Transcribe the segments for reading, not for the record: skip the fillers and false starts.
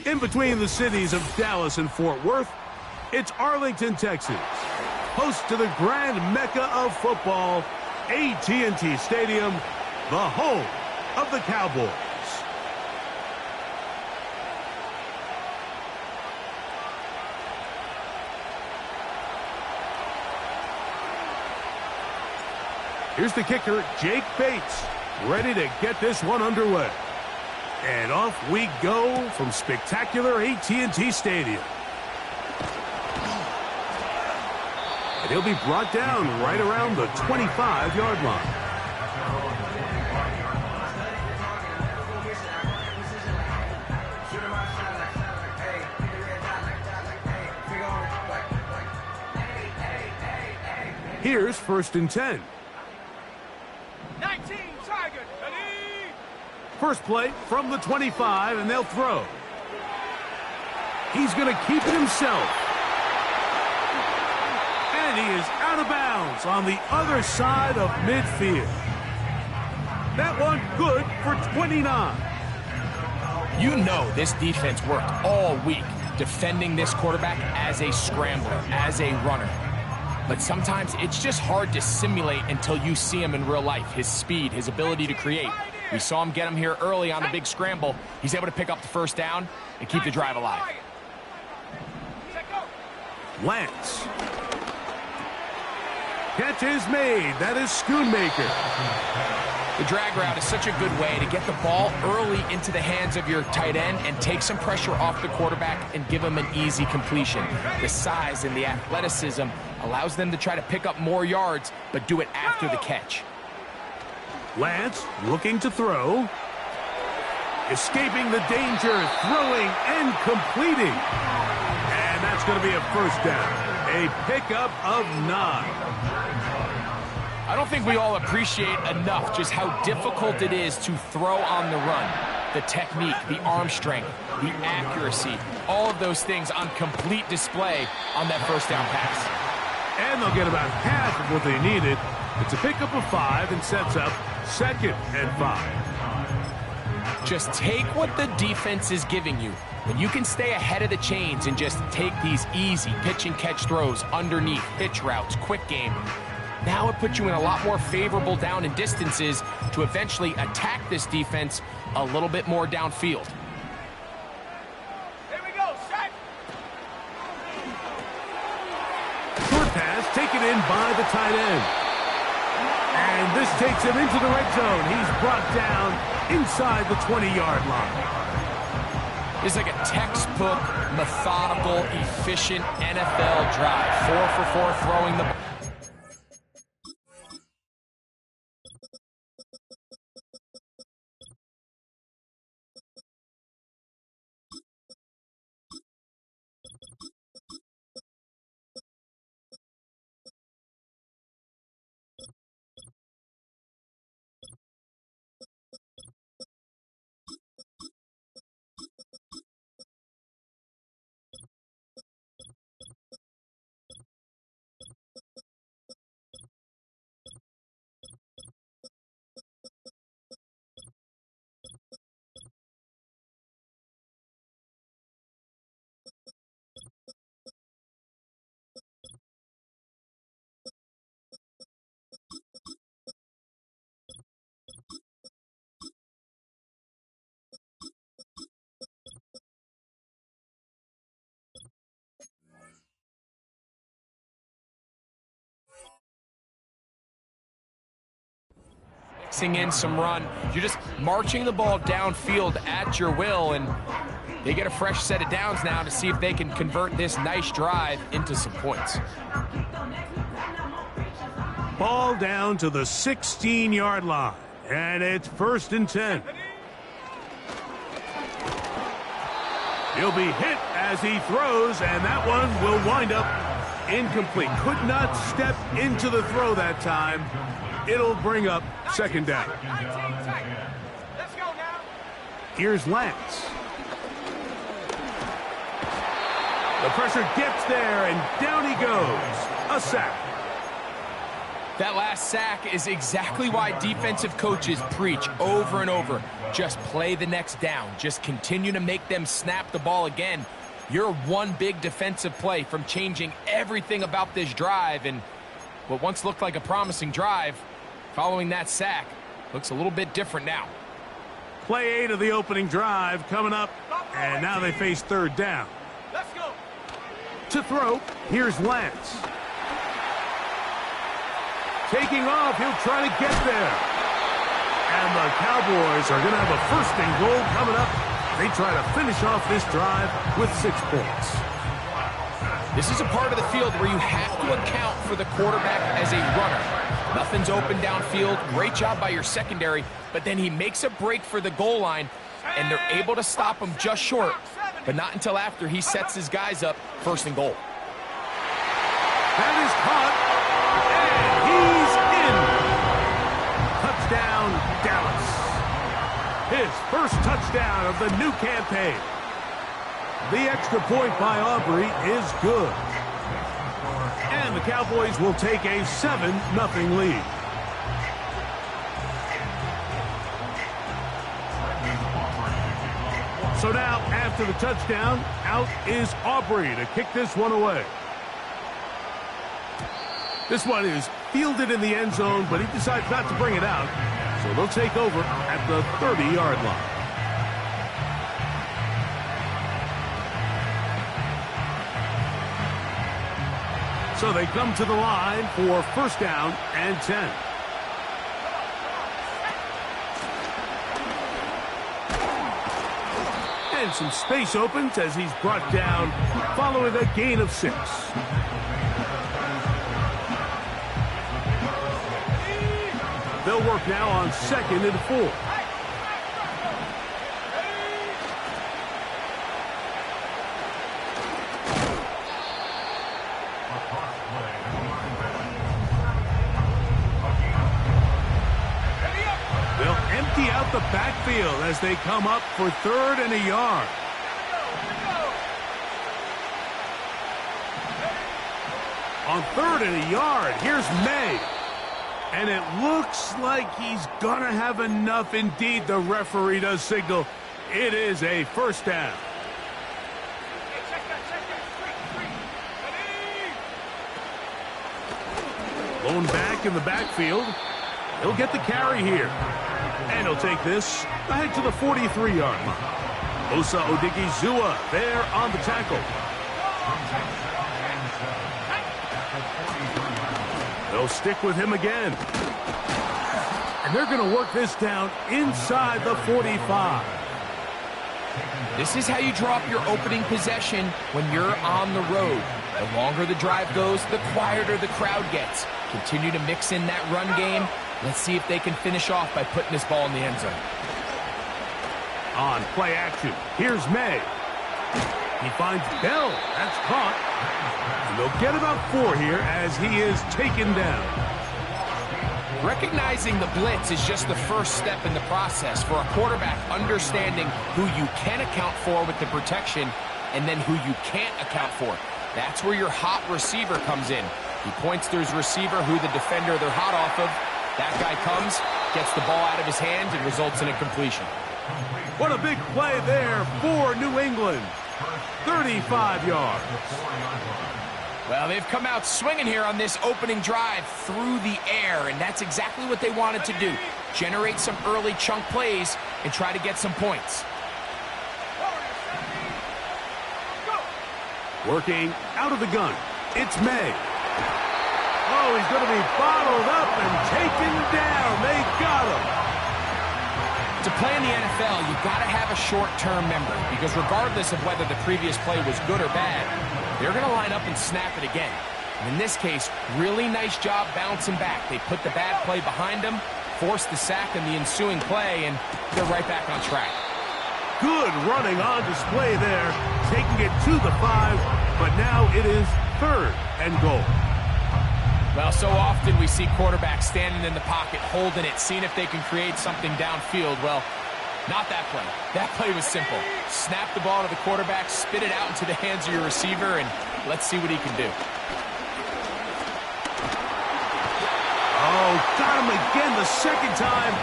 In between the cities of Dallas and Fort Worth, it's Arlington, Texas, host to the grand mecca of football, AT&T Stadium, the home of the Cowboys. Here's the kicker, Jake Bates, ready to get this one underway. And off we go from spectacular AT&T Stadium. And he'll be brought down right around the 25-yard line. Here's 1st and 10. 19 Tigers, ready? First play from the 25, and they'll throw. He's going to keep it himself. And he is out of bounds on the other side of midfield. That one good for 29. You know this defense worked all week defending this quarterback as a scrambler, as a runner. But sometimes it's just hard to simulate until you see him in real life. His speed, his ability to create. We saw him get him here early on the big scramble. He's able to pick up the first down and keep the drive alive. Lance. Catch is made. That is Schoonmaker. The drag route is such a good way to get the ball early into the hands of your tight end and take some pressure off the quarterback and give him an easy completion. The size and the athleticism allows them to try to pick up more yards, but do it after the catch. Lance looking to throw. Escaping the danger, throwing and completing. And that's going to be a first down. A pickup of 9. I don't think we all appreciate enough just how difficult it is to throw on the run. The technique, the arm strength, the accuracy, all of those things on complete display on that first down pass. And they'll get about half of what they needed. It's a pickup of 5 and sets up 2nd and 5. Just take what the defense is giving you. When you can stay ahead of the chains and just take these easy pitch and catch throws underneath, hitch routes, quick game, now it puts you in a lot more favorable down and distances to eventually attack this defense a little bit more downfield. Here we go, set. Short pass taken in by the tight end. And this takes him into the red zone. He's brought down inside the 20-yard line. It's like a textbook, methodical, efficient NFL drive. 4 for 4 throwing the ball. Mixing in some run. You're just marching the ball downfield at your will, and they get a fresh set of downs now to see if they can convert this nice drive into some points. Ball down to the 16-yard line, and it's 1st and 10. He'll be hit as he throws, and that one will wind up incomplete. Could not step into the throw that time. It'll bring up 2nd down. Let's go now. Here's Lance. The pressure gets there, and down he goes. A sack. That last sack is exactly why defensive coaches preach over and over. Just play the next down. Just continue to make them snap the ball again. You're one big defensive play from changing everything about this drive, and what once looked like a promising drive, following that sack, looks a little bit different now. Play 8 of the opening drive coming up, and now they face third down. Let's go. To throw, here's Lance. Taking off, he'll try to get there. And the Cowboys are going to have a first and goal coming up. They try to finish off this drive with 6 points. This is a part of the field where you have to account for the quarterback as a runner. Nothing's open downfield. Great job by your secondary, but then he makes a break for the goal line, and they're able to stop him just short, but not until after he sets his guys up first and goal. That is caught, and he's in. Touchdown, Dallas. His first touchdown of the new campaign. The extra point by Aubrey is good. And the Cowboys will take a 7-0 lead. So now, after the touchdown, out is Aubrey to kick this one away. This one is fielded in the end zone, but he decides not to bring it out. So they'll take over at the 30-yard line. So they come to the line for first down and 10. And some space opens as he's brought down following a gain of 6. They'll work now on 2nd and 4. Out the backfield as they come up for 3rd and a yard. On 3rd and a yard, here's May. And it looks like he's going to have enough. Indeed, the referee does signal it is a first down. Lone back in the backfield. He'll get the carry here. And he'll take this ahead to the 43-yard line. Osa Odigizua there on the tackle. They'll stick with him again. And they're going to work this down inside the 45. This is how you draw up your opening possession when you're on the road. The longer the drive goes, the quieter the crowd gets. Continue to mix in that run game. Let's see if they can finish off by putting this ball in the end zone. On play action, here's May. He finds Bell. That's caught. And they'll get about 4 here as he is taken down. Recognizing the blitz is just the first step in the process for a quarterback, understanding who you can account for with the protection and then who you can't account for. That's where your hot receiver comes in. He points to his receiver who the defender they're hot off of. That guy comes, gets the ball out of his hand, and results in a completion. What a big play there for New England. 35 yards. Well, they've come out swinging here on this opening drive through the air, and that's exactly what they wanted to do. Generate some early chunk plays and try to get some points. Working out of the gun. It's May. Oh, he's going to be bottled up and taken down. They got him. To play in the NFL, you've got to have a short-term memory because regardless of whether the previous play was good or bad, they're going to line up and snap it again. And in this case, really nice job bouncing back. They put the bad play behind them, forced the sack in the ensuing play, and they're right back on track. Good running on display there, taking it to the 5, but now it is 3rd and goal. Well, so often we see quarterbacks standing in the pocket, holding it, seeing if they can create something downfield. Well, not that play. That play was simple. Snap the ball to the quarterback, spit it out into the hands of your receiver, and let's see what he can do. Oh, got him again the second time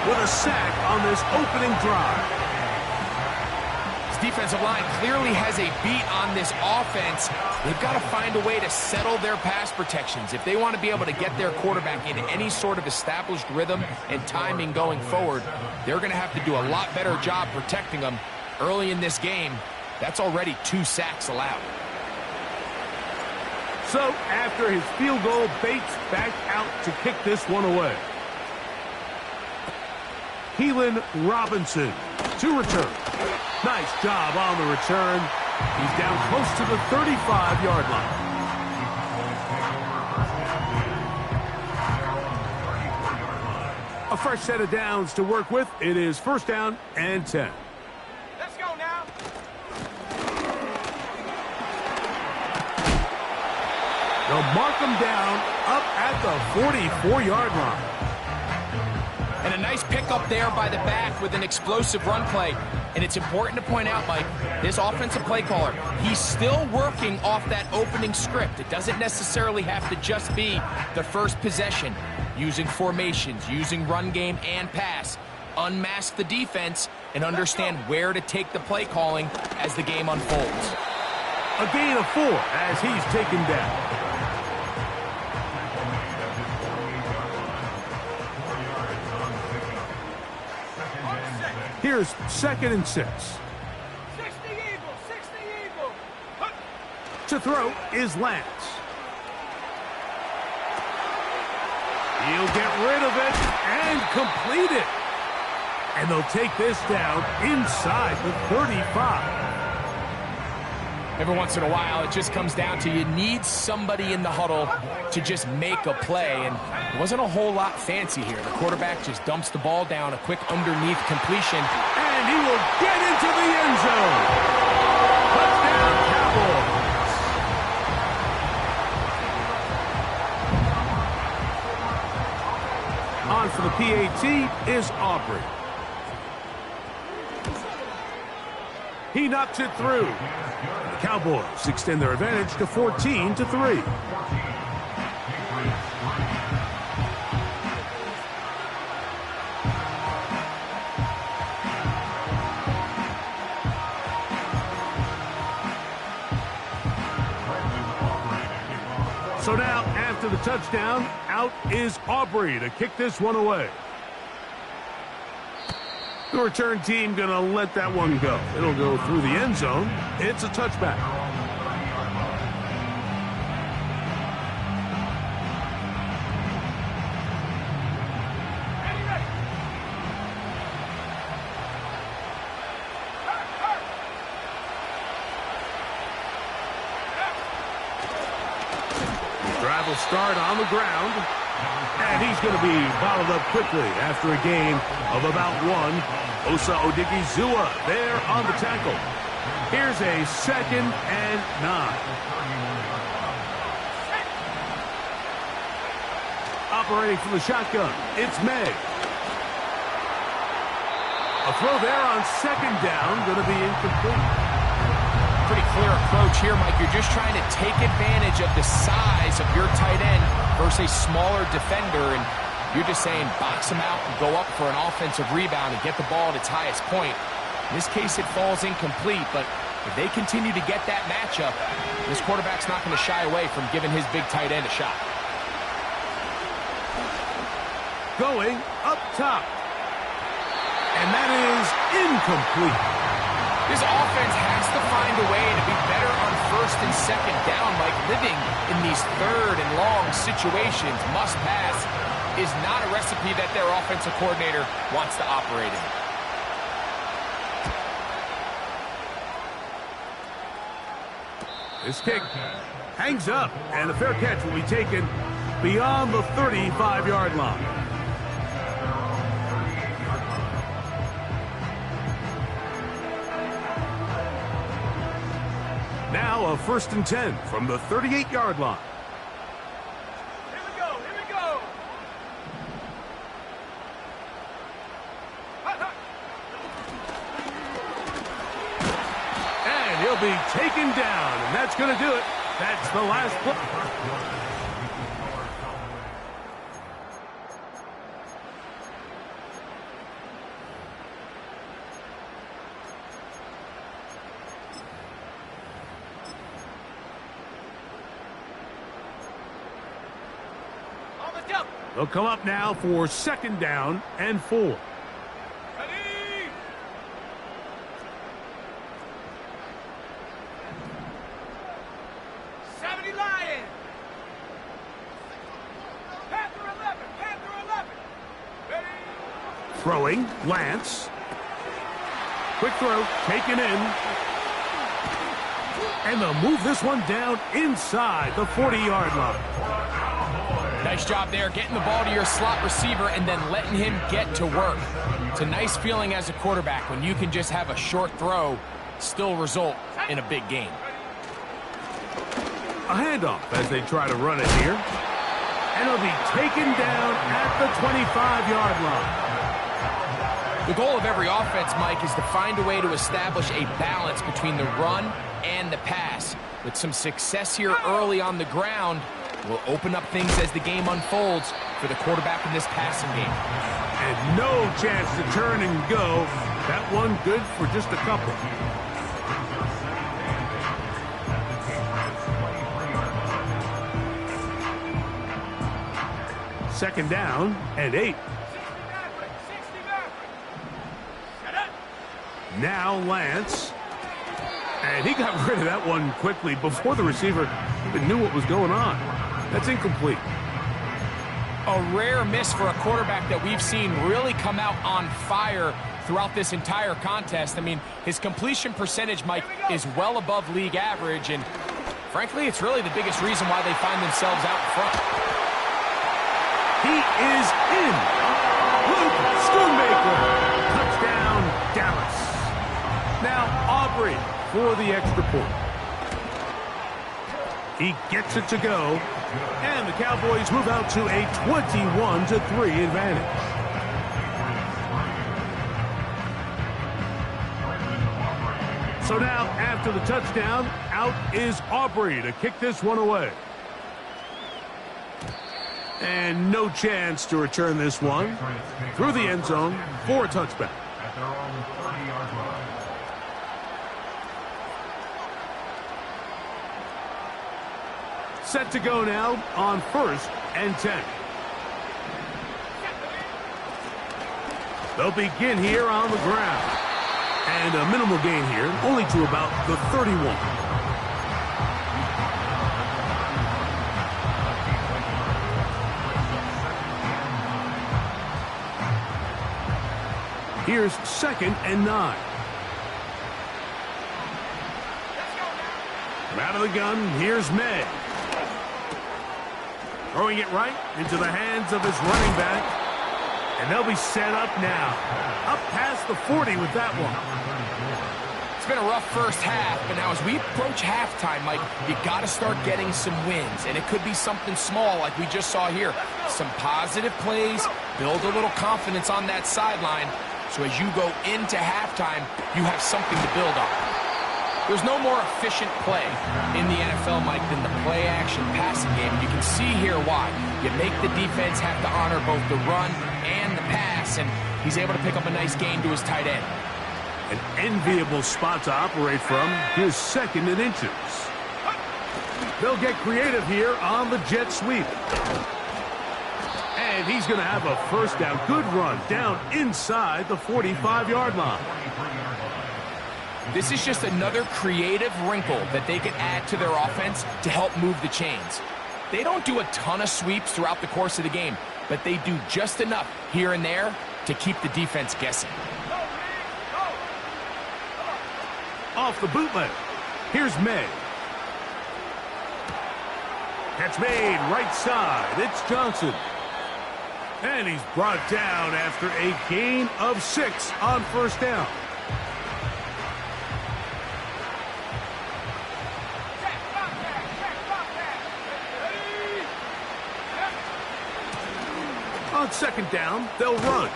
with a sack on this opening drive. This defensive line clearly has a beat on this offense. They've got to find a way to settle their pass protections. If they want to be able to get their quarterback in any sort of established rhythm and timing going forward, they're going to have to do a lot better job protecting them. Early in this game, that's already 2 sacks allowed. So, after his field goal, Bates back out to kick this one away. Keelan Robinson to return. Nice job on the return. He's down close to the 35-yard line. A fresh set of downs to work with. It is 1st down and 10. Let's go now. They'll mark him down up at the 44-yard line. And a nice pickup there by the back with an explosive run play. And it's important to point out, Mike, this offensive play caller, he's still working off that opening script. It doesn't necessarily have to just be the first possession. Using formations, using run game and pass. Unmask the defense and understand where to take the play calling as the game unfolds. A gain of 4 as he's taken down. Here's 2nd and 6. 60 Eagle, 60 Eagle. Huh. To throw is Lance. He'll get rid of it and complete it. And they'll take this down inside the 35. Every once in a while, it just comes down to you need somebody in the huddle to just make a play, and it wasn't a whole lot fancy here. The quarterback just dumps the ball down, a quick underneath completion. And he will get into the end zone. Touchdown, Cowboys. On for the PAT is Aubrey. He knocks it through. The Cowboys extend their advantage to 14-3. So now, after the touchdown, out is Aubrey to kick this one away. The return team going to let that one go. It'll go through the end zone. It's a touchback. Drive will start on the ground. And he's going to be bottled up quickly after a gain of about 1. Osa Odigizua there on the tackle. Here's a 2nd and 9. Operating from the shotgun, it's May. A throw there on 2nd down, going to be incomplete. Pretty clear approach here, Mike. You're just trying to take advantage of the size of your tight end versus a smaller defender, and you're just saying box him out and go up for an offensive rebound and get the ball at its highest point. In this case, it falls incomplete, but if they continue to get that matchup, this quarterback's not going to shy away from giving his big tight end a shot. Going up top. And that is incomplete. This offense has to find a way to be better on 1st and 2nd down, like living in these 3rd and long situations. Must pass is not a recipe that their offensive coordinator wants to operate in. This kick hangs up, and a fair catch will be taken beyond the 35-yard line. Now a 1st and 10 from the 38-yard line. Here we go, here we go. And he'll be taken down, and that's going to do it. That's the last play. up. They'll come up now for 2nd down and 4. Ready? 70 Lion. Panther 11. Panther 11. Ready? Throwing, Lance. Quick throw, taken in. And they'll move this one down inside the 40-yard line. Nice job there, getting the ball to your slot receiver and then letting him get to work. It's a nice feeling as a quarterback when you can just have a short throw, still result in a big game. A handoff as they try to run it here. And it'll be taken down at the 25-yard line. The goal of every offense, Mike, is to find a way to establish a balance between the run and the pass. With some success here early on the ground, will open up things as the game unfolds for the quarterback in this passing game. And no chance to turn and go. That one good for just a couple. Second down and 8. 60 Maverick. Set up. Now Lance. And he got rid of that one quickly before the receiver even knew what was going on. That's incomplete. A rare miss for a quarterback that we've seen really come out on fire throughout this entire contest. I mean, his completion percentage, Mike, is well above league average, and frankly, it's really the biggest reason why they find themselves out in front. He is in. Luke Schoonmaker. Touchdown, Dallas. Now Aubrey for the extra point. He gets it to go, and the Cowboys move out to a 21-3 advantage. So now, after the touchdown, out is Aubrey to kick this one away. And no chance to return this one through the end zone for a touchback. At their own 30-yard line. Set to go now on 1st and 10. They'll begin here on the ground. And a minimal gain here, only to about the 31. Here's 2nd and 9. Out of the gun, here's May. Throwing it right into the hands of his running back. And they'll be set up now. Up past the 40 with that one. It's been a rough first half, but now as we approach halftime, Mike, you got to start getting some wins. And it could be something small like we just saw here. Some positive plays, build a little confidence on that sideline. So as you go into halftime, you have something to build on. There's no more efficient play in the NFL, Mike, than the play-action passing game. And you can see here why. You make the defense have to honor both the run and the pass, and he's able to pick up a nice gain to his tight end. An enviable spot to operate from. Here's 2nd and inches. They'll get creative here on the jet sweep. And he's going to have a first down. Good run down inside the 45-yard line. This is just another creative wrinkle that they can add to their offense to help move the chains. They don't do a ton of sweeps throughout the course of the game, but they do just enough here and there to keep the defense guessing. Off the bootleg. Here's May. Catch made right side. It's Johnson. And he's brought down after a gain of 6 on 1st down. On 2nd down, they'll run.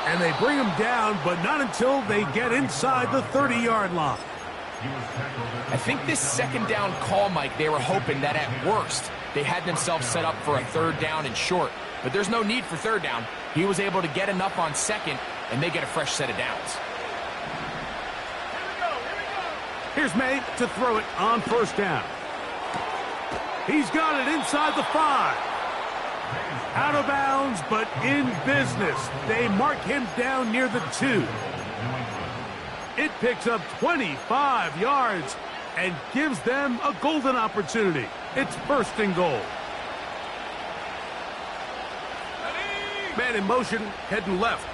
And they bring him down, but not until they get inside the 30-yard line. I think this 2nd down call, Mike, they were hoping that at worst they had themselves set up for a 3rd down and short. But there's no need for 3rd down. He was able to get enough on 2nd, and they get a fresh set of downs. Here's May to throw it on 1st down. He's got it inside the 5. Out of bounds, but in business. They mark him down near the 2. It picks up 25 yards and gives them a golden opportunity. It's first and goal. Man in motion, heading left.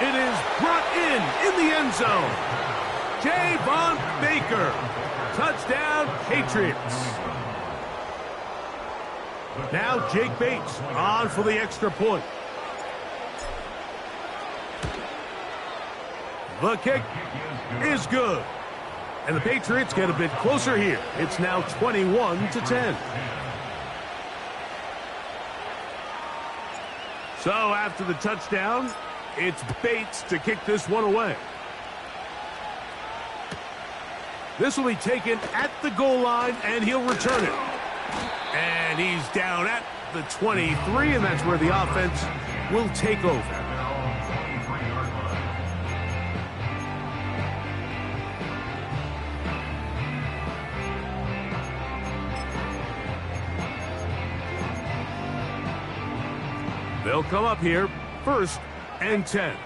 It is brought in the end zone. Javon Baker. Touchdown, Patriots. Now Jake Bates on for the extra point. The kick is good. And the Patriots get a bit closer here. It's now 21-10. So after the touchdown, it's Bates to kick this one away. This will be taken at the goal line, and he'll return it. And he's down at the 23, and that's where the offense will take over. They'll come up here, first and 10.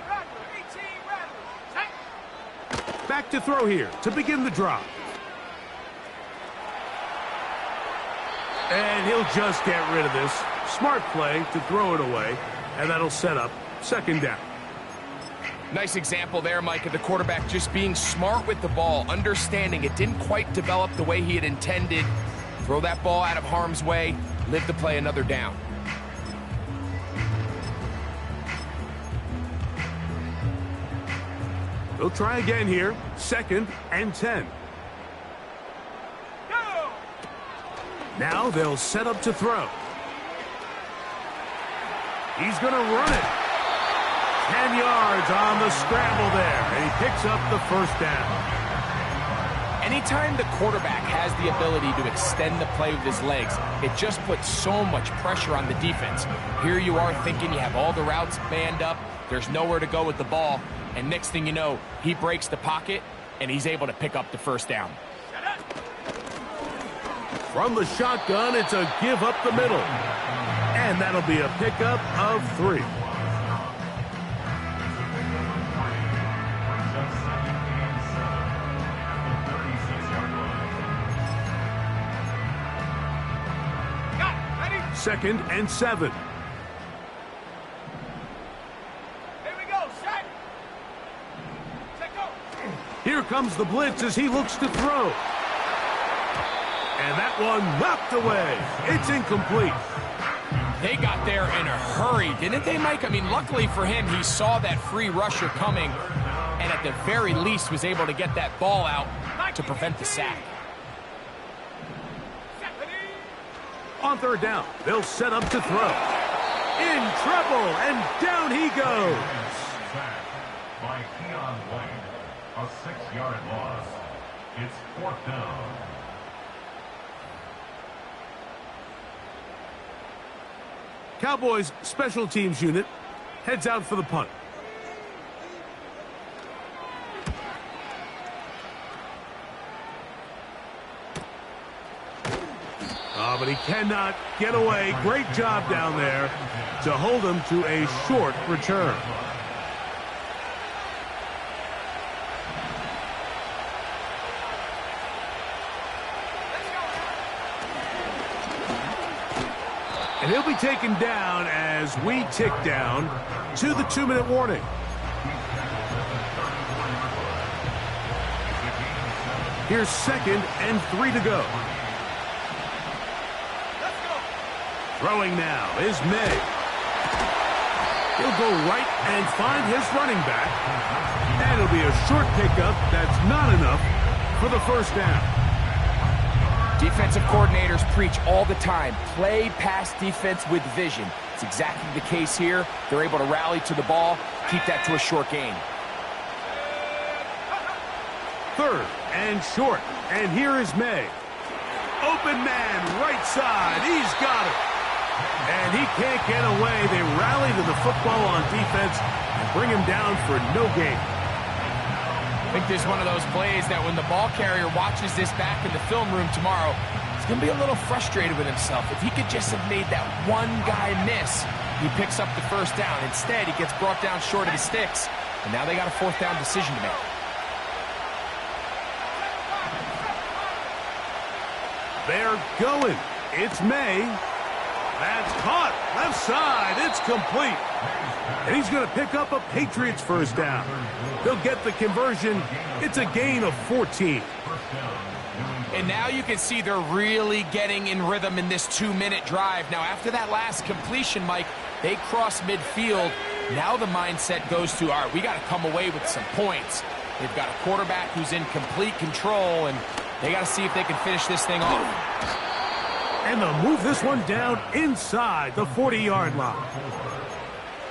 Back to throw here to begin the drop. And he'll just get rid of this. Smart play to throw it away, and that'll set up second down. Nice example there, Mike, of the quarterback just being smart with the ball, understanding it didn't quite develop the way he had intended. Throw that ball out of harm's way, live to play another down. They'll try again here, second and 10. Go! Now they'll set up to throw. He's going to run it. 10 yards on the scramble there, and he picks up the first down. Anytime the quarterback has the ability to extend the play with his legs, it just puts so much pressure on the defense. Here you are thinking you have all the routes manned up, there's nowhere to go with the ball, and next thing you know, he breaks the pocket, and he's able to pick up the first down. From the shotgun, it's a give up the middle. And that'll be a pickup of 3. Second and 7. Here we go, set. Set, go. Here comes the blitz as he looks to throw. And that one knocked away. It's incomplete. They got there in a hurry, didn't they, Mike? I mean, luckily for him, he saw that free rusher coming, and at the very least was able to get that ball out to prevent the sack. On third down, they'll set up to throw. In trouble, and down he goes. By Keon White, a 6-yard loss. It's 4th down. Cowboys special teams unit heads out for the punt. But he cannot get away. Great job down there to hold him to a short return. And he'll be taken down as we tick down to the 2-minute warning. Here's second and 3 to go. Throwing now is May. He'll go right and find his running back. And it'll be a short pickup that's not enough for the first down. Defensive coordinators preach all the time, play pass defense with vision. It's exactly the case here. They're able to rally to the ball, keep that to a short gain. Third and short. And here is May. Open man, right side. He's got it. And he can't get away. They rally to the football on defense and bring him down for no gain. I think this is one of those plays that when the ball carrier watches this back in the film room tomorrow, he's going to be a little frustrated with himself. If he could just have made that one guy miss, he picks up the first down. Instead, he gets brought down short of the sticks, and now they got a fourth down decision to make. They're going. It's May. That's caught. Left side. It's complete. And he's going to pick up a Patriots first down. They'll get the conversion. It's a gain of 14. And now you can see they're really getting in rhythm in this 2-minute drive. Now, after that last completion, Mike, they cross midfield. Now the mindset goes to, all right, we got to come away with some points. They've got a quarterback who's in complete control, and they got to see if they can finish this thing off. And they'll move this one down inside the 40-yard line.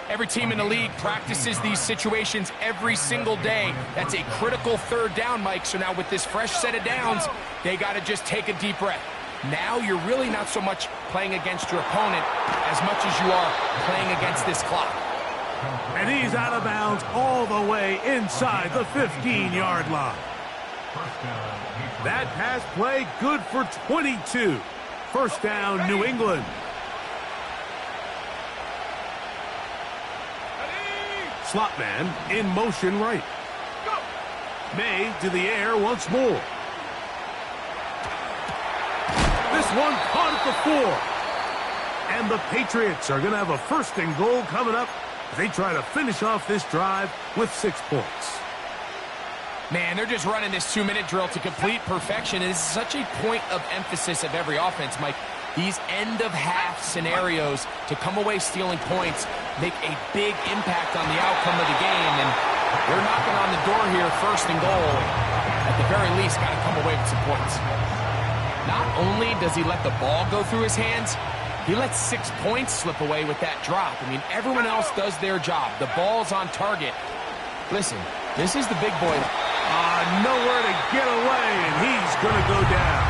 Every team in the league practices these situations every single day. That's a critical third down, Mike. So now with this fresh set of downs, they got to just take a deep breath. Now you're really not so much playing against your opponent as much as you are playing against this clock. And he's out of bounds all the way inside the 15-yard line. That pass play good for 22. First down, New England. Slot man in motion right. May to the air once more. This one caught at the 4. And the Patriots are going to have a first and goal coming up as they try to finish off this drive with 6 points. Man, they're just running this 2-minute drill to complete perfection. And it's such a point of emphasis of every offense, Mike. These end-of-half scenarios to come away stealing points make a big impact on the outcome of the game. And they're knocking on the door here, first and goal. At the very least, got to come away with some points. Not only does he let the ball go through his hands, he lets 6 points slip away with that drop. I mean, everyone else does their job. The ball's on target. Listen, this is the big boy. Nowhere to get away, and he's going to go down.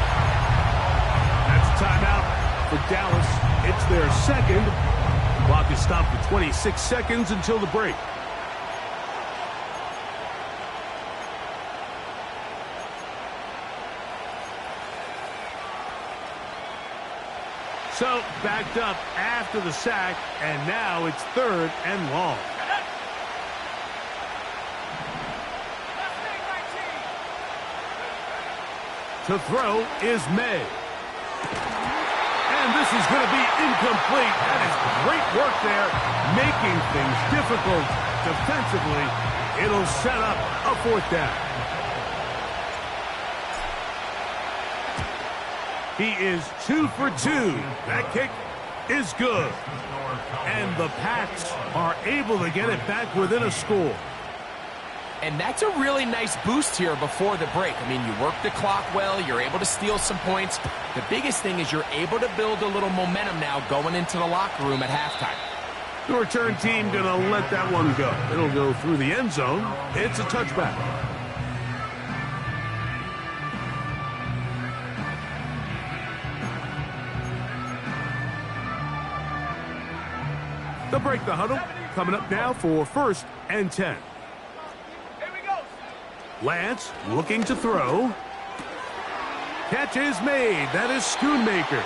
That's a timeout for Dallas. It's their second. Clock is stopped for 26 seconds until the break. So, backed up after the sack, and now it's third and long. To throw is May. And this is going to be incomplete. That is great work there, making things difficult defensively. It'll set up a fourth down. He is 2 for 2. That kick is good. And the Pats are able to get it back within a score. And that's a really nice boost here before the break. I mean, you work the clock well, you're able to steal some points. The biggest thing is you're able to build a little momentum now going into the locker room at halftime. The return team going to let that one go. It'll go through the end zone. It's a touchback. They'll break the huddle. Coming up now for first and 10. Lance looking to throw. Catch is made. That is Schoonmaker.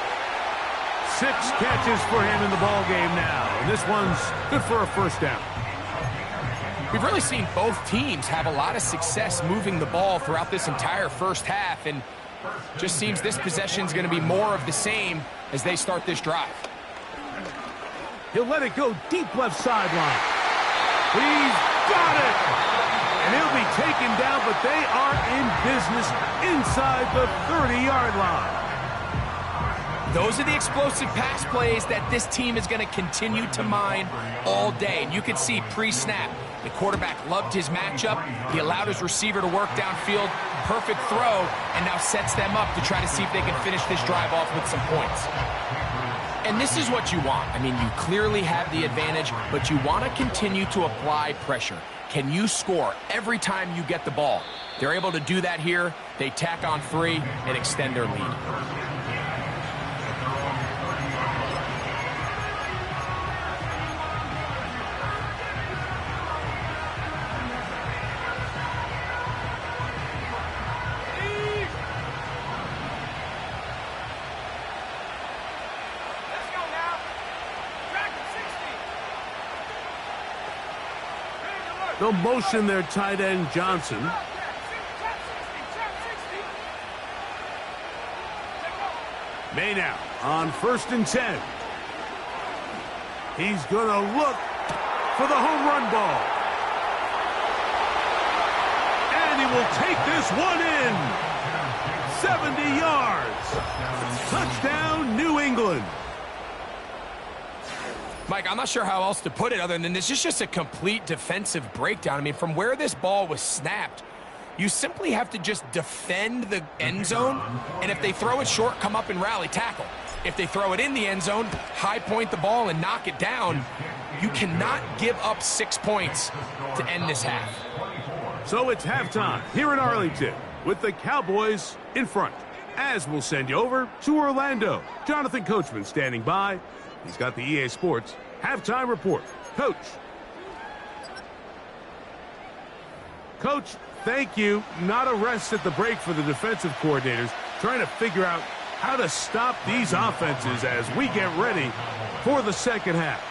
6 catches for him in the ball game now. And this one's good for a first down. We've really seen both teams have a lot of success moving the ball throughout this entire first half. And just seems this possession's going to be more of the same as they start this drive. He'll let it go deep left sideline. He's got it. And he'll be taken down, but they are in business inside the 30-yard line. Those are the explosive pass plays that this team is going to continue to mine all day. And you can see pre-snap, the quarterback loved his matchup. He allowed his receiver to work downfield. Perfect throw, and now sets them up to try to see if they can finish this drive off with some points. And this is what you want. I mean, you clearly have the advantage, but you want to continue to apply pressure. Can you score every time you get the ball? They're able to do that here. They tack on 3 and extend their lead. They'll motion their tight end, Johnson. May now on 1st and 10. He's going to look for the home run ball. And he will take this one in. 70 yards. Touchdown, New England. Mike, I'm not sure how else to put it other than this is just a complete defensive breakdown. I mean, from where this ball was snapped, you simply have to just defend the end zone, and if they throw it short, come up and rally tackle. If they throw it in the end zone, high point the ball and knock it down. You cannot give up 6 points to end this half. So it's halftime here in Arlington with the Cowboys in front. As we'll send you over to Orlando. Jonathan Coachman standing by. He's got the EA Sports halftime report. Coach. Coach, thank you. Not a rest at the break for the defensive coordinators, trying to figure out how to stop these offenses as we get ready for the second half.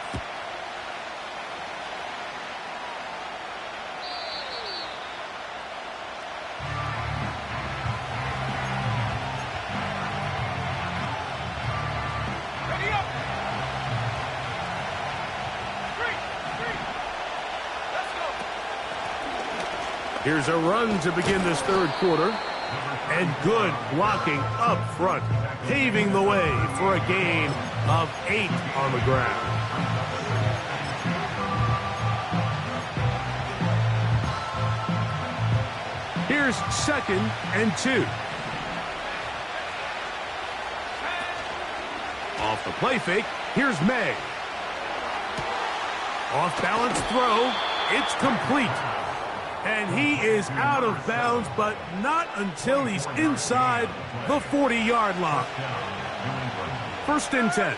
Here's a run to begin this third quarter. And good blocking up front, paving the way for a gain of 8 on the ground. Here's 2nd and 2. Off the play fake, here's May. Off balance throw, it's complete. And he is out of bounds, but not until he's inside the 40-yard line. 1st and 10.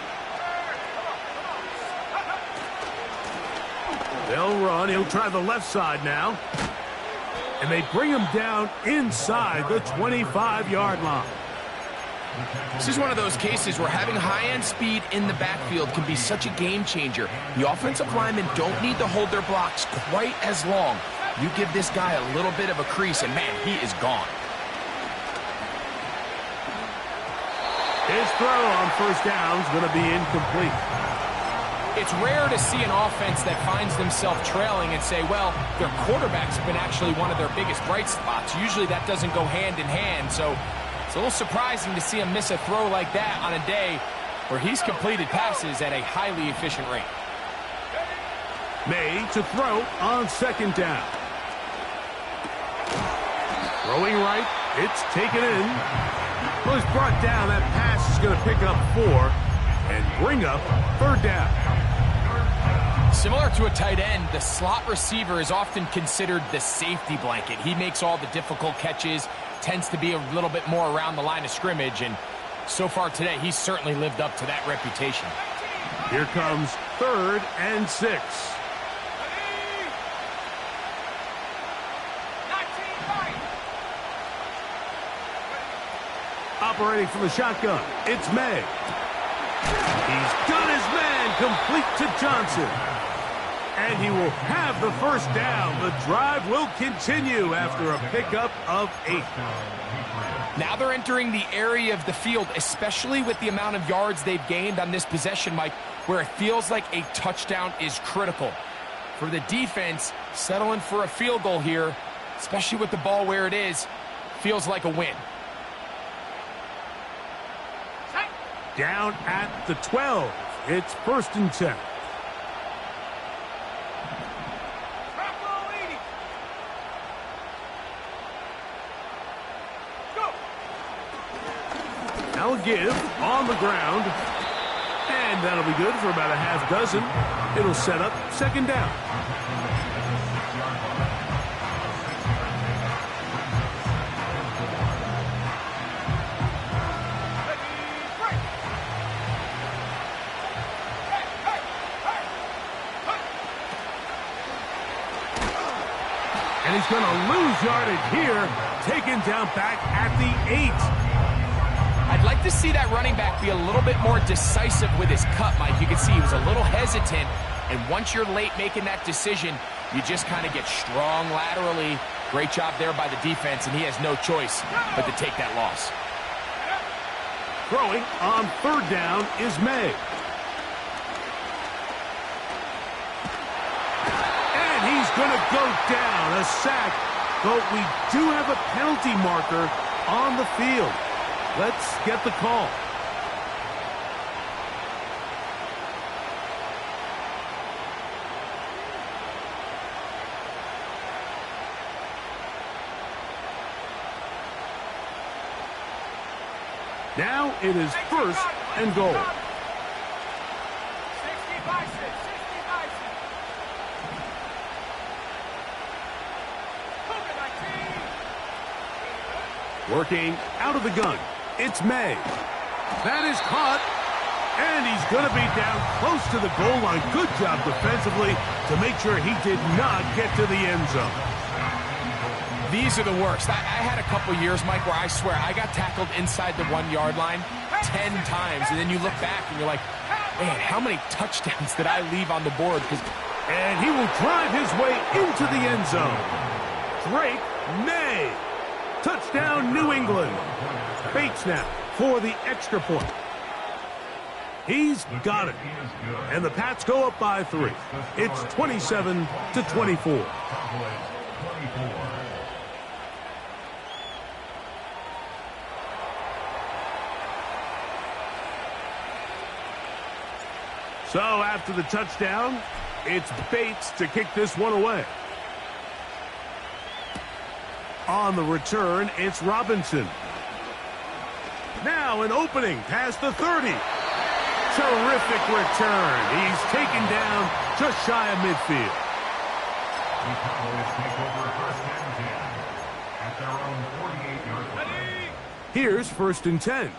They'll run. He'll try the left side now. And they bring him down inside the 25-yard line. This is one of those cases where having high-end speed in the backfield can be such a game changer. The offensive linemen don't need to hold their blocks quite as long. You give this guy a little bit of a crease, and man, he is gone. His throw on 1st down is going to be incomplete. It's rare to see an offense that finds themselves trailing and say, well, their quarterback's been actually one of their biggest bright spots. Usually that doesn't go hand in hand, so it's a little surprising to see him miss a throw like that on a day where he's completed passes at a highly efficient rate. May to throw on 2nd down. Throwing right, it's taken in. Well, he's brought down. That pass is going to pick up 4 and bring up 3rd down. Similar to a tight end, the slot receiver is often considered the safety blanket. He makes all the difficult catches, tends to be a little bit more around the line of scrimmage, and so far today, he's certainly lived up to that reputation. Here comes 3rd and 6. Operating from the shotgun, it's May. He's got his man complete to Johnson. And he will have the 1st down. The drive will continue after a pickup of 8. Now they're entering the area of the field, especially with the amount of yards they've gained on this possession, Mike, where it feels like a touchdown is critical. For the defense, settling for a field goal here, especially with the ball where it is, feels like a win. Down at the 12. It's 1st and 10. Now a give on the ground. And that'll be good for about a half dozen. It'll set up 2nd down. And he's going to lose yardage here, taken down back at the 8. I'd like to see that running back be a little bit more decisive with his cut, Mike. You can see he was a little hesitant, And once you're late making that decision, you just kind of get strong laterally. Great job there by the defense, and he has no choice but to take that loss. Throwing on third down is May. And he's going to go down, a sack. But we do have a penalty marker on the field. Let's get the call. Now it is first and goal. 60 by 6, 60 by 6. Working out of the gun. It's May. That is caught. And he's going to be down close to the goal line. Good job defensively to make sure he did not get to the end zone. These are the worst. I had a couple years, Mike, where I swear I got tackled inside the 1 yard line 10 times. And then you look back and you're like, man, how many touchdowns did I leave on the board? And he will drive his way into the end zone. Drake May. Touchdown, New England. Bates now for the extra point. He's got it. And the Pats go up by 3. It's 27-24. So after the touchdown, it's Bates to kick this one away. On the return, it's Robinson. Now an opening past the 30. Terrific return. He's taken down just shy of midfield. The Cowboys take over first and 10 at their own 48-yard line. Here's first and 10.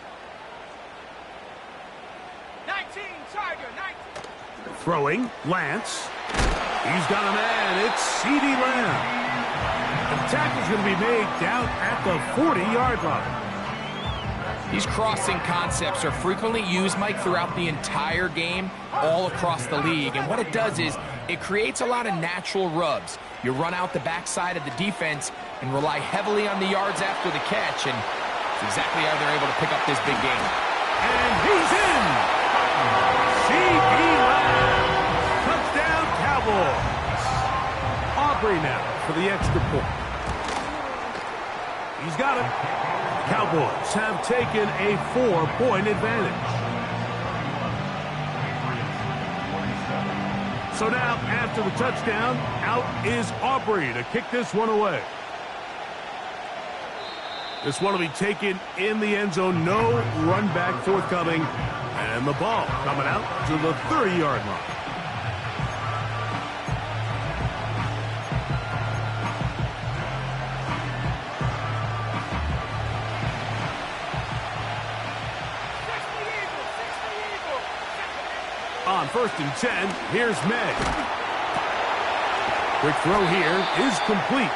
19, Tiger, 19. Throwing, Lance. He's got a man. It's CeeDee Lamb. The tackle's going to be made down at the 40-yard line. These crossing concepts are frequently used, Mike, throughout the entire game, all across the league. And what it does is it creates a lot of natural rubs. You run out the backside of the defense and rely heavily on the yards after the catch, and it's exactly how they're able to pick up this big game. And he's in! CeeDee Lamb! Touchdown, Cowboys! Aubrey now for the extra point. He's got it. Cowboys have taken a 4-point advantage. So now, after the touchdown, out is Aubrey to kick this one away. This one will be taken in the end zone. No run back forthcoming. And the ball coming out to the 30-yard line. On first and 10, here's May. Quick throw here is complete.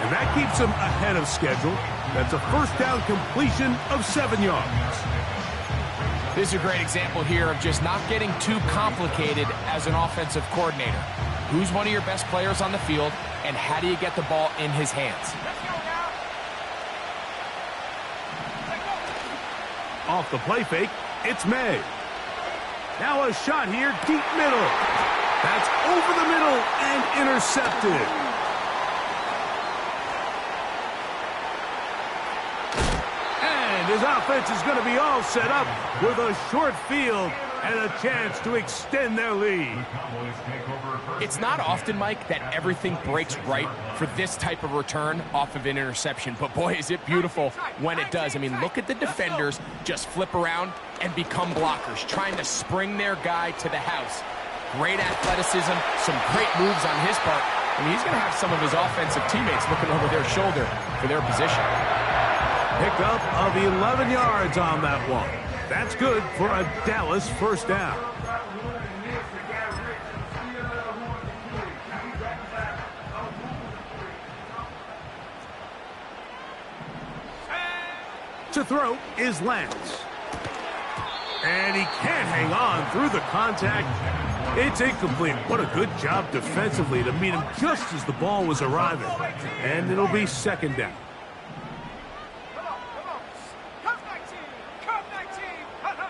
And that keeps him ahead of schedule. That's a first down completion of 7 yards. This is a great example here of just not getting too complicated as an offensive coordinator. Who's one of your best players on the field, and how do you get the ball in his hands? Off the play fake, it's May. Now a shot here, deep middle. That's over the middle and intercepted. And his offense is going to be all set up with a short field and a chance to extend their lead. It's not often, Mike, that everything breaks right for this type of return off of an interception. But boy, is it beautiful when it does. I mean, look at the defenders just flip around and become blockers, trying to spring their guy to the house. Great athleticism, some great moves on his part. I mean, he's going to have some of his offensive teammates looking over their shoulder for their position. Pickup of 11 yards on that one. That's good for a Dallas first down. To throw is Lance. And he can't hang on through the contact. It's incomplete. What a good job defensively to meet him just as the ball was arriving. And it'll be second down. Come on. Come 19. Come 19.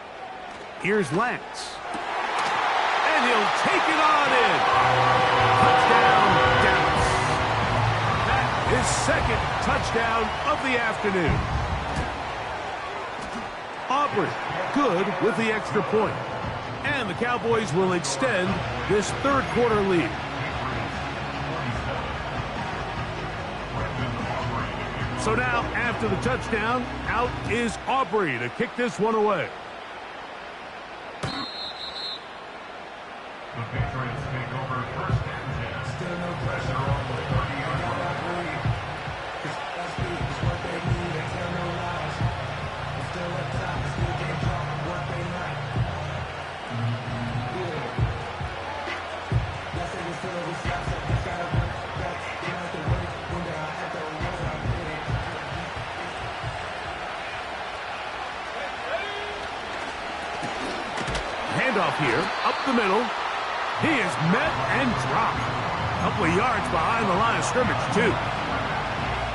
Here's Lance. And he'll take it on in. Touchdown, Dallas. That is second touchdown of the afternoon. Aubrey, good with the extra point. And the Cowboys will extend this third quarter lead. So now, after the touchdown, out is Aubrey to kick this one away. The Patriots take over first and 10. Still no pressure on the 30-yard line. That's good. It's what they need. They tell no lies. Still up top. Still can't drop what they like. That's it. It's still over. Stop. It's gotta work. You have to work. When they're at the road, I'm ready. Handoff here, up the middle. He is met and dropped. A couple of yards behind the line of scrimmage, too.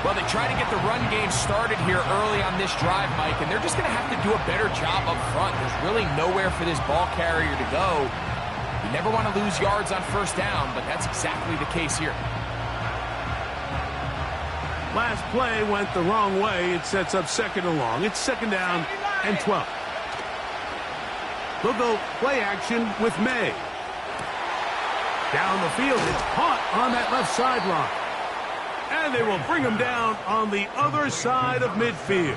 Well, they try to get the run game started here early on this drive, Mike, and they're just going to have to do a better job up front. There's really nowhere for this ball carrier to go. You never want to lose yards on first down, but that's exactly the case here. Last play went the wrong way. It sets up second and long. It's second down and 12. They'll go play action with May. Down the field, it's caught on that left sideline. And they will bring him down on the other side of midfield.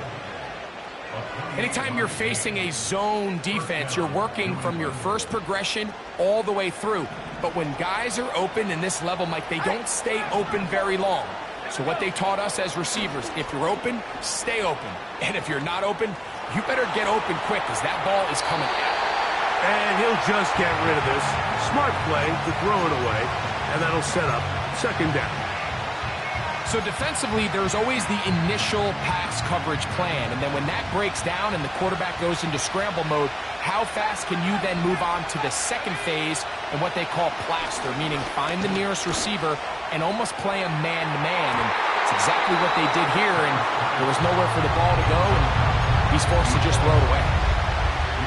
Anytime you're facing a zone defense, you're working from your first progression all the way through. But when guys are open in this level, Mike, they don't stay open very long. So what they taught us as receivers, if you're open, stay open. And if you're not open, you better get open quick because that ball is coming out. And he'll just get rid of this. Smart play to throw it away. And that'll set up second down. So defensively, there's always the initial pass coverage plan. And then when that breaks down and the quarterback goes into scramble mode, how fast can you then move on to the second phase and what they call plaster, meaning find the nearest receiver and almost play a man-to-man. And it's exactly what they did here. And there was nowhere for the ball to go, and he's forced to just throw it away.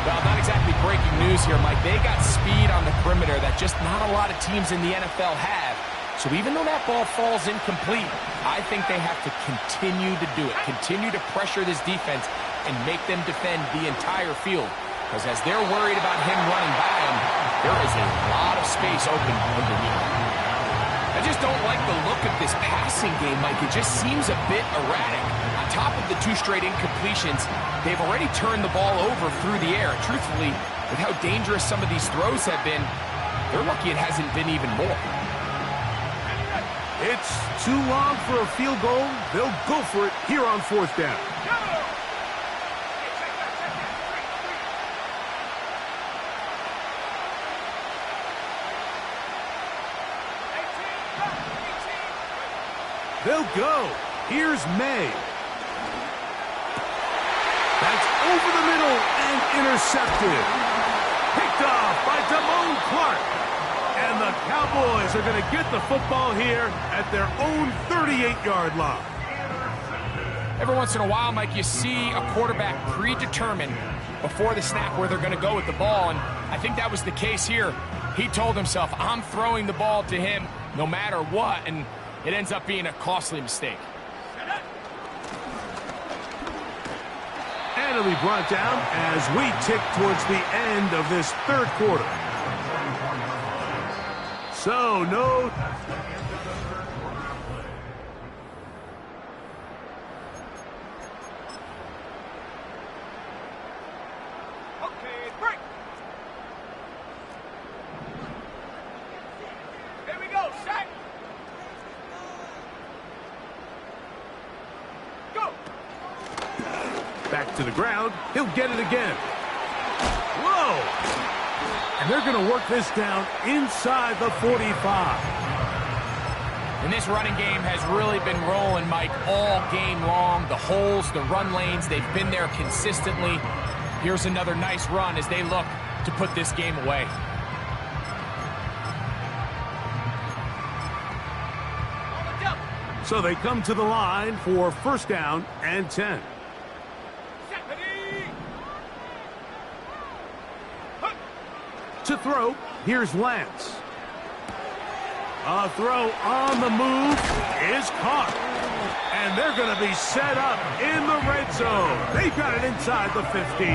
Well, not exactly breaking news here, Mike. They got speed on the perimeter that just not a lot of teams in the NFL have. So even though that ball falls incomplete, I think they have to continue to do it, continue to pressure this defense and make them defend the entire field. Because as they're worried about him running by them, there is a lot of space open underneath. I just don't like the look of this passing game, Mike. It just seems a bit erratic. On top of the 2 straight incompletions, they've already turned the ball over through the air. Truthfully, with how dangerous some of these throws have been, they're lucky it hasn't been even more. It's too long for a field goal. They'll go for it here on fourth down. They'll go. Here's May. That's over the middle and intercepted. Picked off by Damone Clark. And the Cowboys are going to get the football here at their own 38-yard line. Every once in a while, Mike, you see a quarterback predetermined before the snap where they're going to go with the ball, and I think that was the case here. He told himself, I'm throwing the ball to him no matter what, and it ends up being a costly mistake. And it'll be brought down as we tick towards the end of this third quarter. So, no. Okay, break. Here we go, set. Go. Back to the ground. He'll get it again. Whoa! And they're going to work this down inside the 45. And this running game has really been rolling, Mike, all game long. The holes, the run lanes, they've been there consistently. Here's another nice run as they look to put this game away. So they come to the line for first down and 10. To throw, here's Lance. A throw on the move is caught. And they're going to be set up in the red zone. They've got it inside the 15.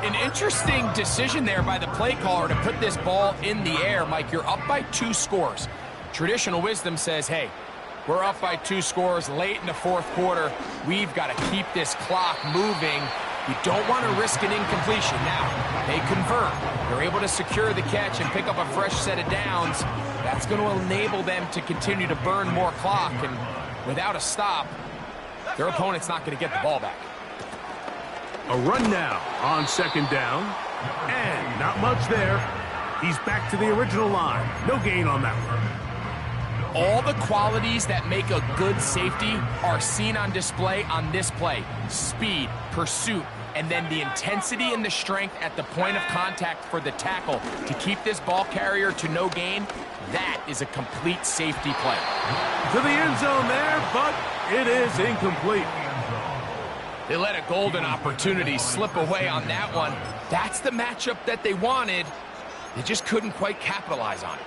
An interesting decision there by the play caller to put this ball in the air. Mike, you're up by 2 scores. Traditional wisdom says, hey, we're up by 2 scores late in the fourth quarter. We've got to keep this clock moving. You don't want to risk an incompletion. Now, they convert. They're able to secure the catch and pick up a fresh set of downs. That's going to enable them to continue to burn more clock. And without a stop, their opponent's not going to get the ball back. A run now on second down. And not much there. He's back to the original line. No gain on that one. All the qualities that make a good safety are seen on display on this play. Speed, pursuit, and then the intensity and the strength at the point of contact for the tackle to keep this ball carrier to no gain. That is a complete safety play. To the end zone there, but it is incomplete. They let a golden opportunity slip away on that one. That's the matchup that they wanted. They just couldn't quite capitalize on it.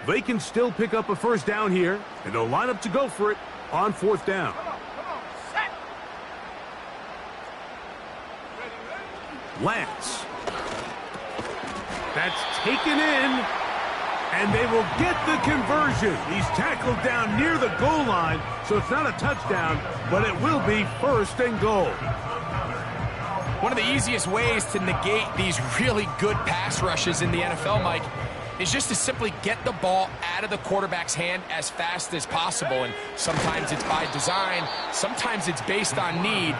They can still pick up a first down here, and they'll line up to go for it on fourth down. Lance. That's taken in, and they will get the conversion. He's tackled down near the goal line, so it's not a touchdown, but it will be first and goal. One of the easiest ways to negate these really good pass rushes in the NFL, Mike, is just to simply get the ball out of the quarterback's hand as fast as possible. And sometimes it's by design, sometimes it's based on need.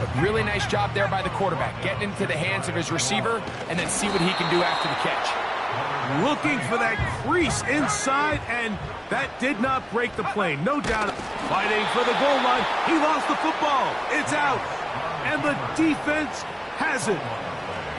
But really nice job there by the quarterback, getting into the hands of his receiver and then see what he can do after the catch. Looking for that crease inside, and that did not break the play. No doubt. Fighting for the goal line. He lost the football. It's out. And the defense has it.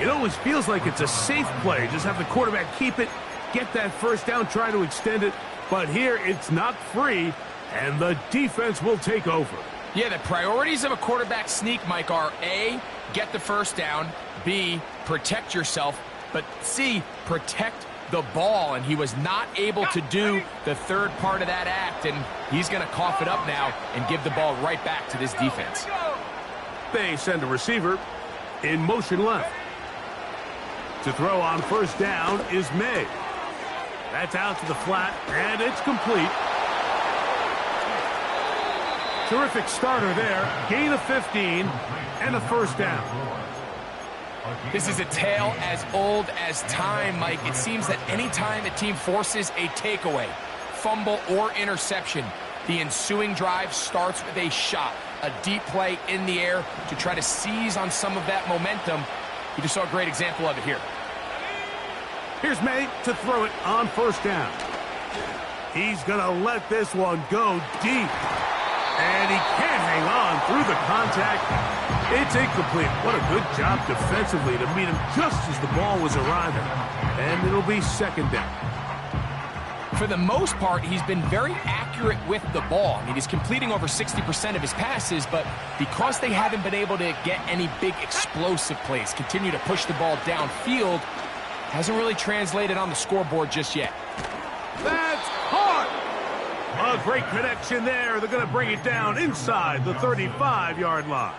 It always feels like it's a safe play. Just have the quarterback keep it, get that first down, try to extend it. But here it's not free, and the defense will take over. Yeah, the priorities of a quarterback sneak, Mike, are A, get the first down, B, protect yourself, but C, protect the ball. And he was not able to do the third part of that act, and he's going to cough it up now and give the ball right back to this defense. They send a receiver in motion left. To throw on first down is May. That's out to the flat, and it's complete. Terrific starter there. Gain of 15 and a first down. This is a tale as old as time, Mike. It seems that any time a team forces a takeaway, fumble, or interception, the ensuing drive starts with a shot, a deep play in the air to try to seize on some of that momentum. You just saw a great example of it here. Here's May to throw it on first down. He's going to let this one go deep. And he can't hang on through the contact. It's incomplete. What a good job defensively to meet him just as the ball was arriving. And it'll be second down. For the most part, he's been very accurate with the ball. I mean, he's completing over 60% of his passes, but because they haven't been able to get any big explosive plays, continue to push the ball downfield, hasn't really translated on the scoreboard just yet. That's hard. A great connection there. They're going to bring it down inside the 35-yard line.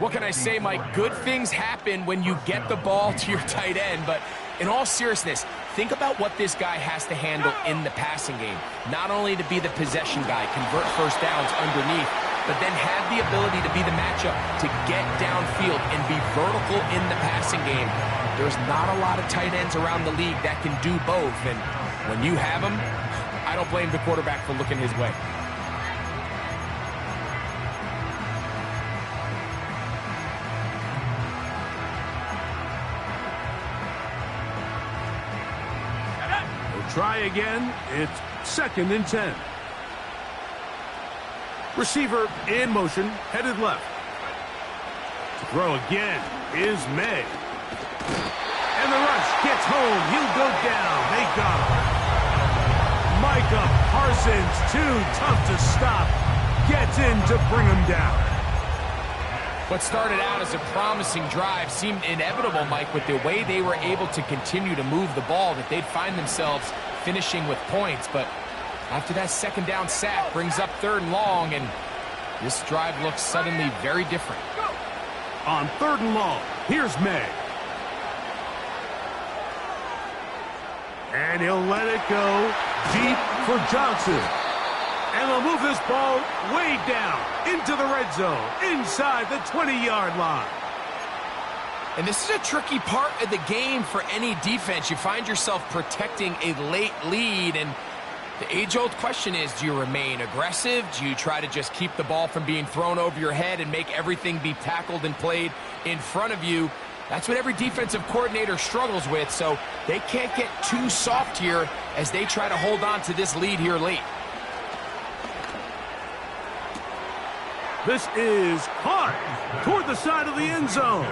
What can I say, Mike? Good things happen when you get the ball to your tight end, but in all seriousness, think about what this guy has to handle in the passing game. Not only to be the possession guy, convert first downs underneath, but then have the ability to be the matchup to get downfield and be vertical in the passing game. There's not a lot of tight ends around the league that can do both, and when you have them, I don't blame the quarterback for looking his way. We'll try again. It's second and 10. Receiver in motion, headed left. To throw again is May. And the rush gets home. He'll go down. They got him. Micah Parsons, too tough to stop, gets in to bring him down. What started out as a promising drive seemed inevitable, Mike, with the way they were able to continue to move the ball, that they'd find themselves finishing with points. But after that second down sack brings up 3rd and long, and this drive looks suddenly very different. On 3rd and long, here's May. And he'll let it go deep for Johnson. And they'll move this ball way down into the red zone, inside the 20-yard line. And this is a tricky part of the game for any defense. You find yourself protecting a late lead, and the age-old question is, do you remain aggressive? Do you try to just keep the ball from being thrown over your head and make everything be tackled and played in front of you? That's what every defensive coordinator struggles with, so they can't get too soft here as they try to hold on to this lead here late. This is caught toward the side of the end zone.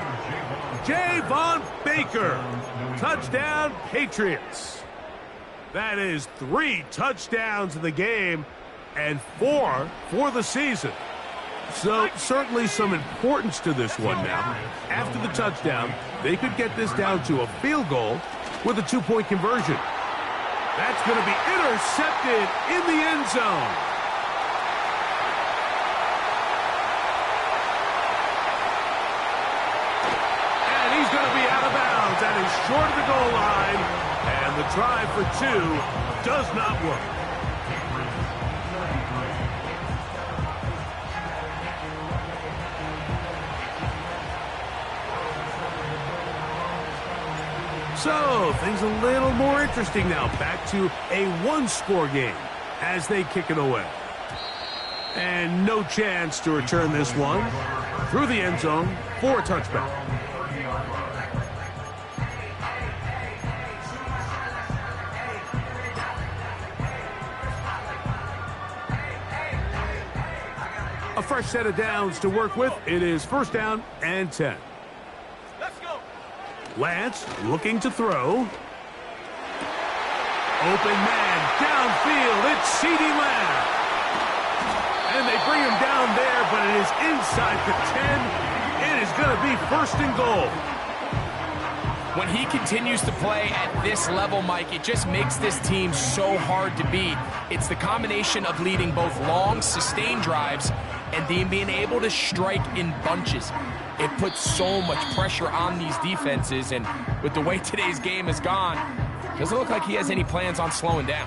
Javon Baker, touchdown Patriots. That is 3 touchdowns in the game and 4 for the season. So certainly some importance to this one now. After the touchdown, they could get this down to a field goal with a 2-point conversion. That's going to be intercepted in the end zone. And he's going to be out of bounds. That is short of the goal line. And the try for 2 does not work. So, things a little more interesting now. Back to a 1-score game as they kick it away. And no chance to return this one through the end zone for a touchback. A fresh set of downs to work with. It is 1st down and 10. Lance looking to throw. Open man downfield. It's CeeDee Lamb. And they bring him down there, but it is inside the 10. It is going to be 1st and goal. When he continues to play at this level, Mike, it just makes this team so hard to beat. It's the combination of leading both long, sustained drives and then being able to strike in bunches. It puts so much pressure on these defenses, and with the way today's game has gone, doesn't look like he has any plans on slowing down.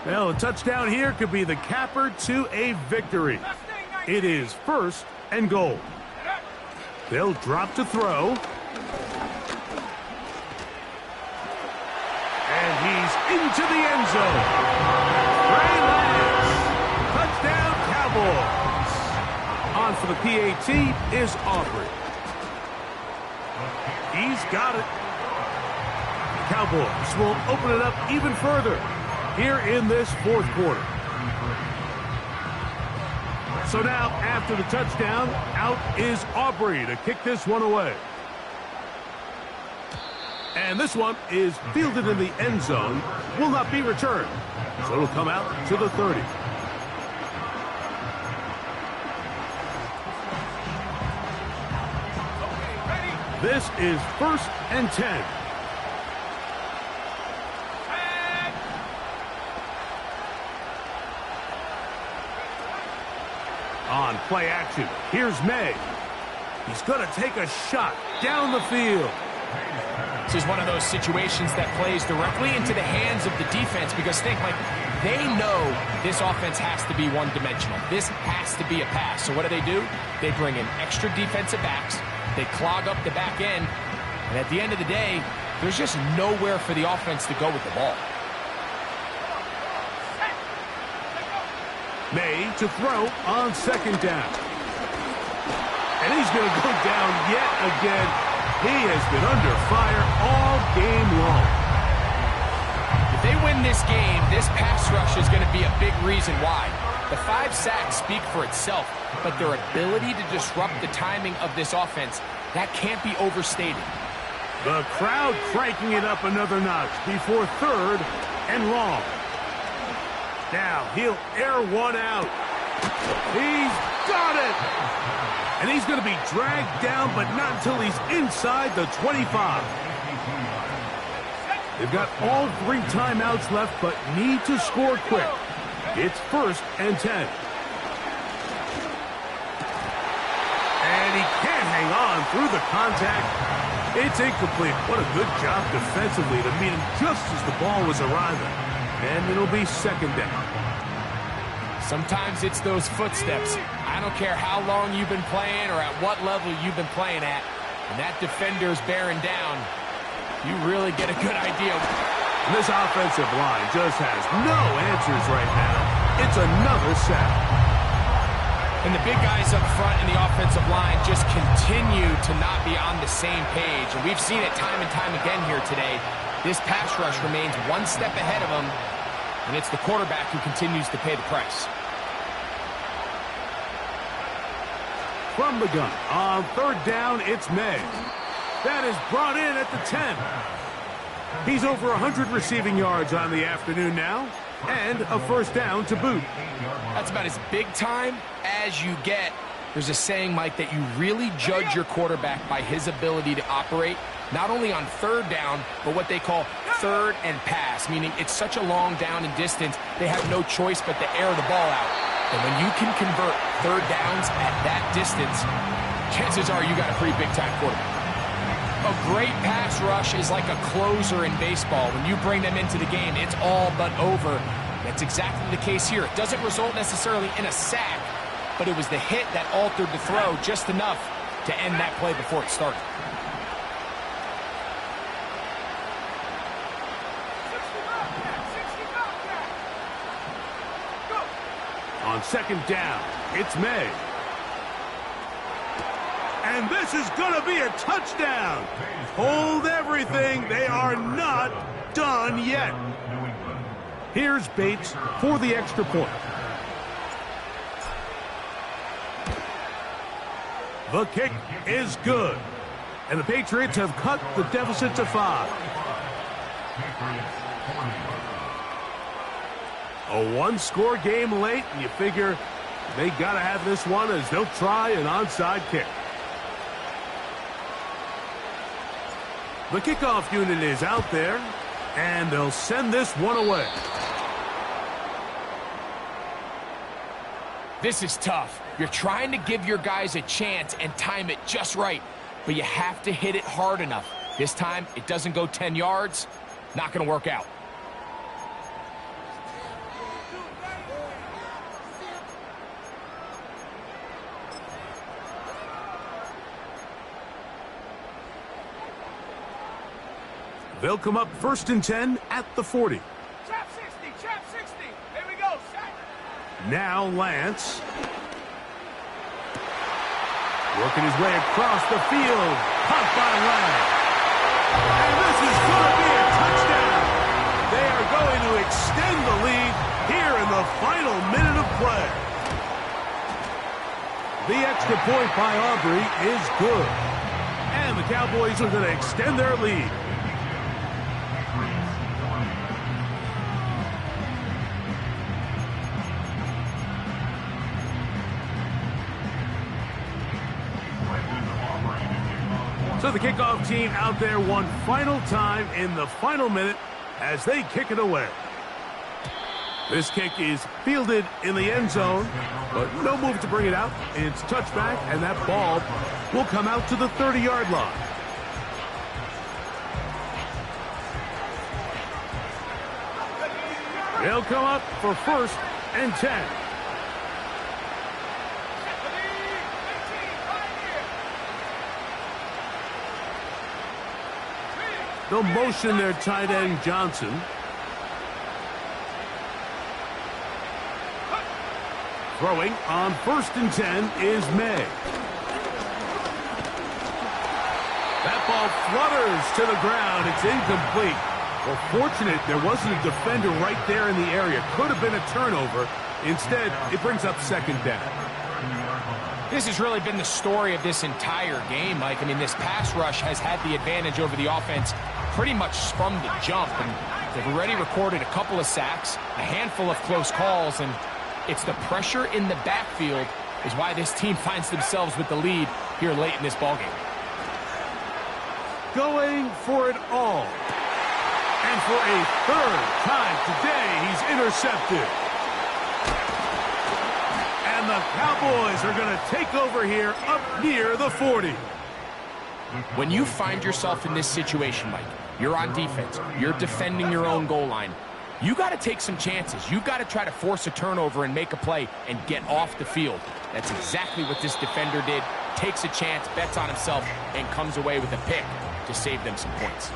Well, a touchdown here could be the capper to a victory. It is 1st and goal. They'll drop to throw. And he's into the end zone. Trey Lance. Touchdown, Cowboys. On for the PAT is Aubrey. He's got it. The Cowboys will open it up even further here in this 4th quarter. So now, after the touchdown, out is Aubrey to kick this one away. And this one is fielded in the end zone, will not be returned. So it'll come out to the 30. This is 1st and 10. On play action, here's May. He's going to take a shot down the field. This is one of those situations that plays directly into the hands of the defense, because think, Mike, they know this offense has to be one-dimensional. This has to be a pass. So what do? They bring in extra defensive backs. They clog up the back end. And at the end of the day, there's just nowhere for the offense to go with the ball. May to throw on 2nd down. And he's going to go down yet again. He has been under fire all game long. If they win this game, this pass rush is going to be a big reason why. The 5 sacks speak for itself, but their ability to disrupt the timing of this offense, that can't be overstated. The crowd cranking it up another notch before 3rd and long. Now he'll air one out. He's got it! And he's going to be dragged down, but not until he's inside the 25. They've got all 3 timeouts left, but need to score quick. It's 1st and 10. And he can't hang on through the contact. It's incomplete. What a good job defensively to meet him just as the ball was arriving. And it'll be 2nd down. Sometimes it's those footsteps. I don't care how long you've been playing or at what level you've been playing at. When that defender's bearing down, you really get a good idea. This offensive line just has no answers right now. It's another sack. And the big guys up front in the offensive line just continue to not be on the same page. And we've seen it time and time again here today. This pass rush remains one step ahead of them, and it's the quarterback who continues to pay the price. From the gun, on 3rd down, it's May. That is brought in at the 10. He's over 100 receiving yards on the afternoon now, and a 1st down to boot. That's about as big time as you get. There's a saying, Mike, that you really judge your quarterback by his ability to operate, not only on 3rd down, but what they call 3rd and pass, meaning it's such a long down and distance, they have no choice but to air the ball out. And when you can convert 3rd downs at that distance, chances are you got a pretty big-time quarterback. A great pass rush is like a closer in baseball. When you bring them into the game, it's all but over. That's exactly the case here. It doesn't result necessarily in a sack, but it was the hit that altered the throw just enough to end that play before it started. On 2nd down, it's May. And this is going to be a touchdown. Hold everything. They are not done yet. Here's Bates for the extra point. The kick is good. And the Patriots have cut the deficit to 5. A 1-score game late, and you figure they got to have this one as they'll try an onside kick. The kickoff unit is out there, and they'll send this one away. This is tough. You're trying to give your guys a chance and time it just right, but you have to hit it hard enough. This time, it doesn't go 10 yards. Not going to work out. They'll come up 1st and 10 at the 40. Trap 60, trap 60. Here we go, sack. Now Lance. Working his way across the field. Caught by Lance. And this is going to be a touchdown. They are going to extend the lead here in the final minute of play. The extra point by Aubrey is good. And the Cowboys are going to extend their lead. So the kickoff team out there one final time in the final minute as they kick it away. This kick is fielded in the end zone, but no move to bring it out. It's touchback, and that ball will come out to the 30-yard line. They'll come up for 1st and 10. They'll motion their tight end, Johnson. Throwing on 1st and 10 is May. ball flutters to the ground. It's incomplete. Well, fortunate there wasn't a defender right there in the area. Could have been a turnover. Instead, it brings up second down. This has really been the story of this entire game, Mike. I mean, this pass rush has had the advantage over the offense pretty much from the jump. And they've already recorded a couple of sacks, a handful of close calls, and it's the pressure in the backfield is why this team finds themselves with the lead here late in this ballgame. Going for it all. And for a third time today, he's intercepted. And the Cowboys are going to take over here up near the 40. When you find yourself in this situation, Mike, you're on defense, you're defending your own goal line, you got to take some chances. You got to try to force a turnover and make a play and get off the field. That's exactly what this defender did. Takes a chance, bets on himself, and comes away with a pick to save them some points.